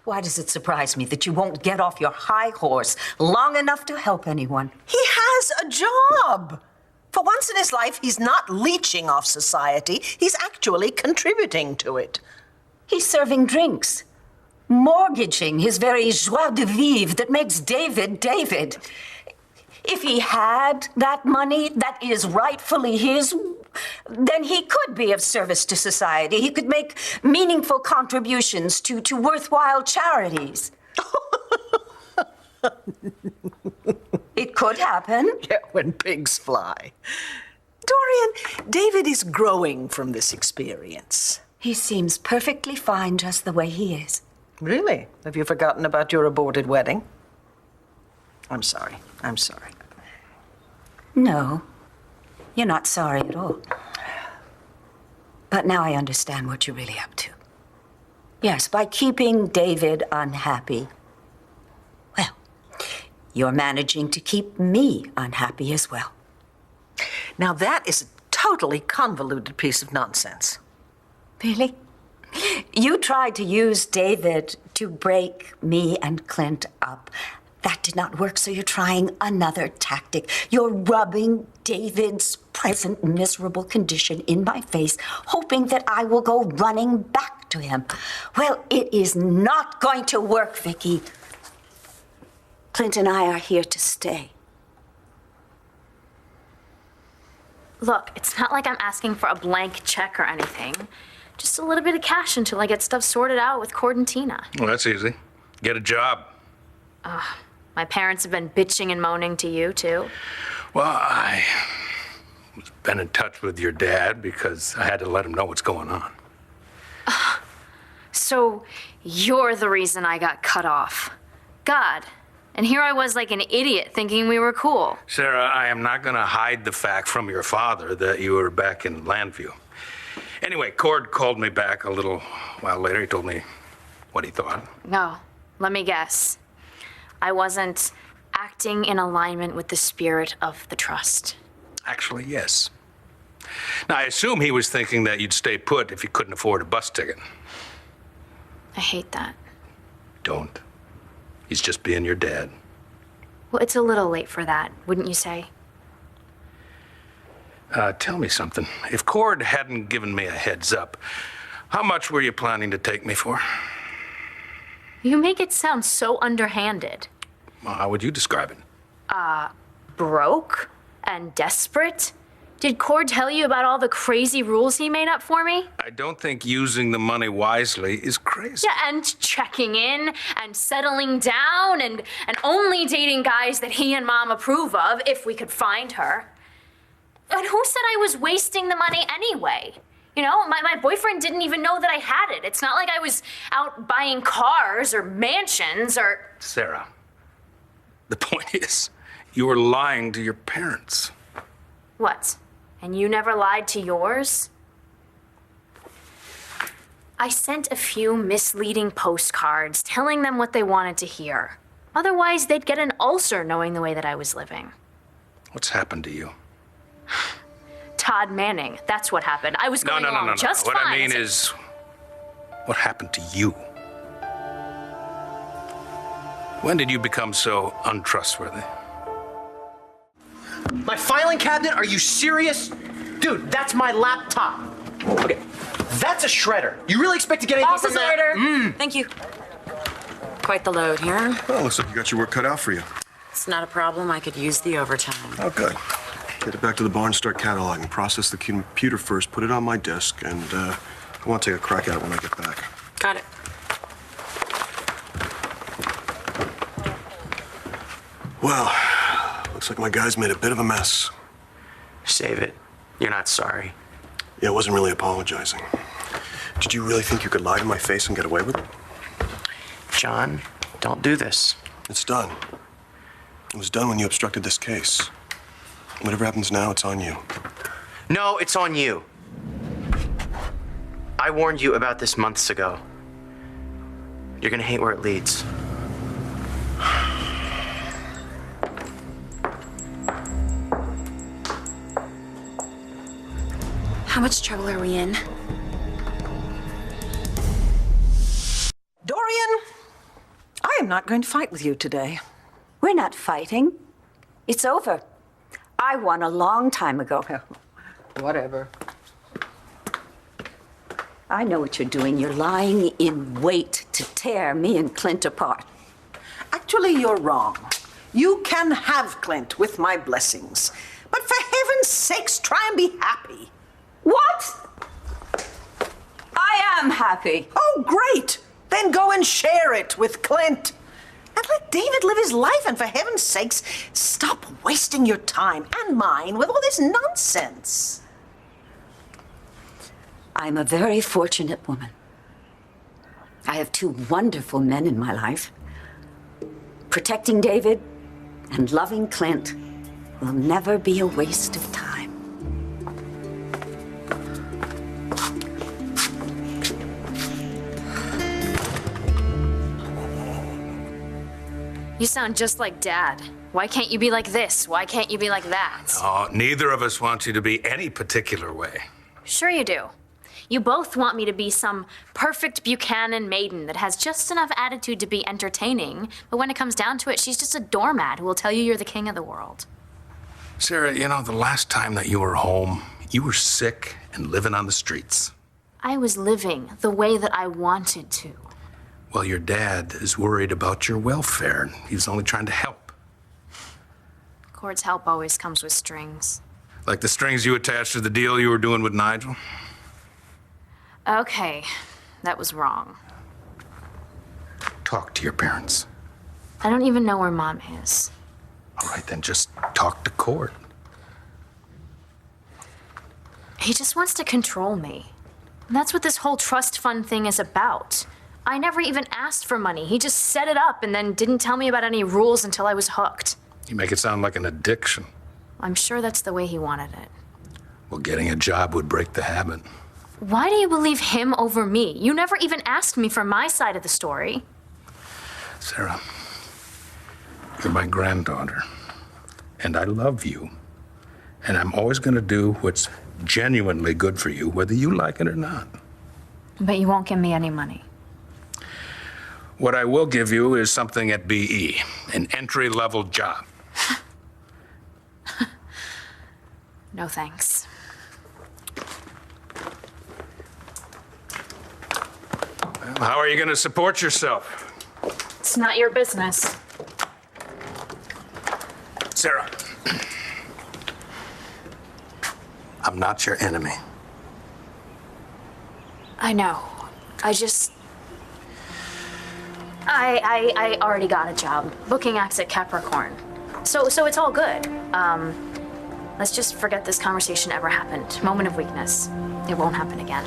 Why does it surprise me that you won't get off your high horse long enough to help anyone? He has a job. For once in his life, he's not leeching off society. He's actually contributing to it. He's serving drinks, mortgaging his very joie de vivre that makes David David. If he had that money that is rightfully his, then he could be of service to society. He could make meaningful contributions to worthwhile charities. It could happen. Yeah, when pigs fly. Dorian, David is growing from this experience. He seems perfectly fine just the way he is. Really? Have you forgotten about your aborted wedding? I'm sorry. I'm sorry. No, you're not sorry at all. But now I understand what you're really up to. Yes, by keeping David unhappy, well, you're managing to keep me unhappy as well. Now that is a totally convoluted piece of nonsense. Really? You tried to use David to break me and Clint up. That did not work, so you're trying another tactic. You're rubbing David's present miserable condition in my face, hoping that I will go running back to him. Well, it is not going to work, Viki. Clint and I are here to stay. Look, it's not like I'm asking for a blank check or anything. Just a little bit of cash until I get stuff sorted out with Cord and Tina. Well, that's easy. Get a job. My parents have been bitching and moaning to you, too. Well, I was been in touch with your dad because I had to let him know what's going on. So you're the reason I got cut off. God. And here I was like an idiot thinking we were cool. Sarah, I am not going to hide the fact from your father that you were back in Landview. Anyway, Cord called me back a little while later. He told me what he thought. No, let me guess. I wasn't acting in alignment with the spirit of the trust. Actually, yes. Now, I assume he was thinking that you'd stay put if you couldn't afford a bus ticket. I hate that. Don't. He's just being your dad. Well, it's a little late for that, wouldn't you say? Tell me something. If Cord hadn't given me a heads up, how much were you planning to take me for? You make it sound so underhanded. Well, how would you describe it? Broke and desperate? Did Cord tell you about all the crazy rules he made up for me? I don't think using the money wisely is crazy. Yeah, and checking in and settling down and only dating guys that he and Mom approve of if we could find her. And who said I was wasting the money anyway? You know, my boyfriend didn't even know that I had it. It's not like I was out buying cars or mansions or... Sarah, the point is, you were lying to your parents. What? And you never lied to yours? I sent a few misleading postcards telling them what they wanted to hear. Otherwise, they'd get an ulcer knowing the way that I was living. What's happened to you? Todd Manning, that's what happened. I was going along just What fine. I mean is, what happened to you? When did you become so untrustworthy? My filing cabinet? Are you serious? Dude, that's my laptop. Okay, that's a shredder. You really expect to get anything from that? Thank you. Quite the load here. Well, looks like you got your work cut out for you. It's not a problem. I could use the overtime. Oh, good. Get it back to the barn, start cataloging. Process the computer first, put it on my desk, and I want to take a crack at it when I get back. Got it. Well, looks like my guys made a bit of a mess. Save it. You're not sorry. Yeah, I wasn't really apologizing. Did you really think you could lie to my face and get away with it? John, don't do this. It's done. It was done when you obstructed this case. Whatever happens now, it's on you. No, it's on you. I warned you about this months ago. You're gonna hate where it leads. How much trouble are we in? Dorian, I am not going to fight with you today. We're not fighting. It's over. I won a long time ago. Whatever. I know what you're doing. You're lying in wait to tear me and Clint apart. Actually, you're wrong. You can have Clint with my blessings. But for heaven's sakes, try and be happy. What? I am happy. Oh, great. Then go and share it with Clint. And let David live his life, and for heaven's sakes, stop wasting your time and mine with all this nonsense. I'm a very fortunate woman. I have two wonderful men in my life. Protecting David and loving Clint will never be a waste of time. You sound just like Dad. Why can't you be like this? Why can't you be like that? Oh, neither of us wants you to be any particular way. Sure you do. You both want me to be some perfect Buchanan maiden that has just enough attitude to be entertaining, but when it comes down to it, she's just a doormat who will tell you you're the king of the world. Sarah, you know, the last time that you were home, you were sick and living on the streets. I was living the way that I wanted to. Well, your dad is worried about your welfare. He's only trying to help. Cord's help always comes with strings. Like the strings you attached to the deal you were doing with Nigel? Okay, that was wrong. Talk to your parents. I don't even know where Mom is. All right, then just talk to Cord. He just wants to control me. And that's what this whole trust fund thing is about. I never even asked for money. He just set it up and then didn't tell me about any rules until I was hooked. You make it sound like an addiction. I'm sure that's the way he wanted it. Well, getting a job would break the habit. Why do you believe him over me? You never even asked me for my side of the story. Sarah, you're my granddaughter, and I love you. And I'm always going to do what's genuinely good for you, whether you like it or not. But you won't give me any money. What I will give you is something at BE, an entry-level job. No thanks. Well, how are you going to support yourself? It's not your business. Sarah, I'm not your enemy. I know. I already got a job, booking acts at Capricorn. So it's all good. Let's just forget this conversation ever happened. Moment of weakness. It won't happen again.